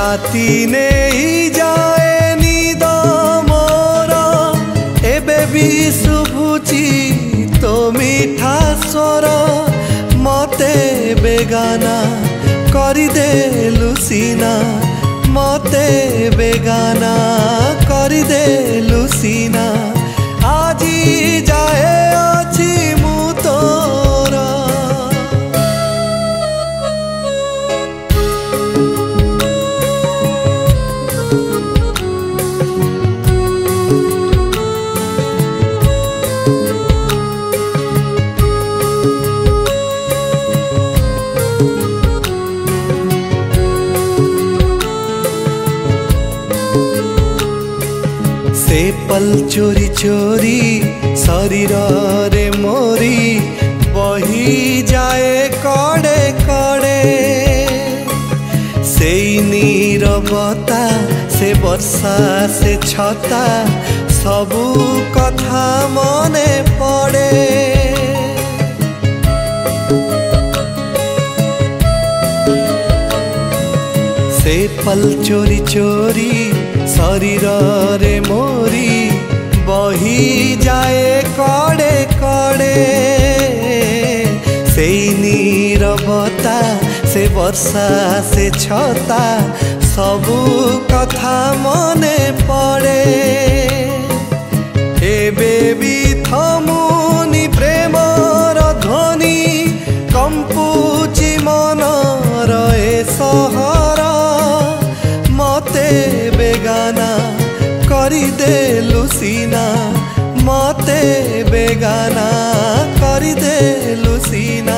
राती नहीं जाए निद मोर एबे भी शुभुची तो मीठा स्वर मते बेगाना करदेलु सीना मते बेगाना करदेलु सीना आजी जाए अछि मु तोर से पल चोरी चोरी शरीर रे मोरी बही जाए कड़े कड़े से नीरवता से वर्षा से छता सबू कथा मने पड़े से पल चोरी चोरी शरीर रे मोरी बही जाए कड़े कड़े से नीरवता से वर्षा से छता सबू कथा मने पड़े एबे भी थमुनी प्रेमर ध्वनि कंपुची मनर ए सहर मते बेगाना करदेलु सीना मते बेगाना करदेलु सीना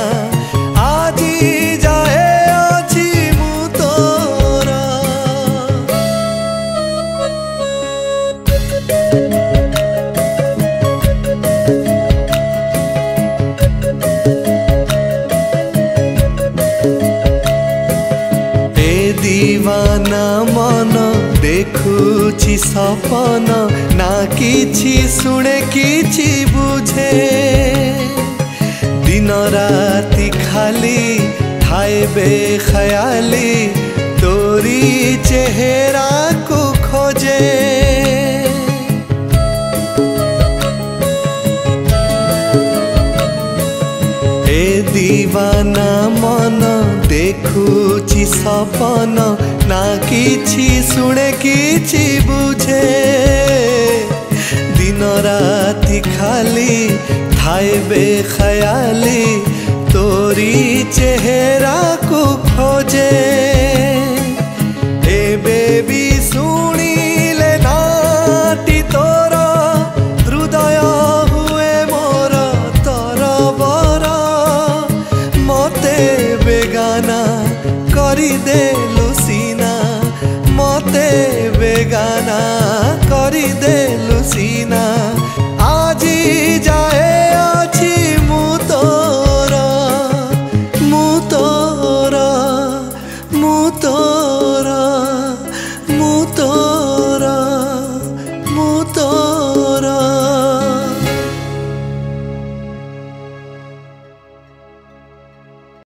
आजी जाए अछि मु तोर ए दीवाना मन देखुची सपन ना किछि सुने किछि बुझे दिन राति खाली थाए बेखयाली तोरी चेहरा को खोजे ए दीवाना मन देखुची सपन ना किछि सुने किछि बुझे दिन राति खाली थाए बेखयाली तोरी चेहरा को खोजे एबे भी सुनिले नाटी तोर हृदय हुए मोर तरबर मते बेगाना करदेलु सीना मते बेगाना करदेलु सीना आजी जाए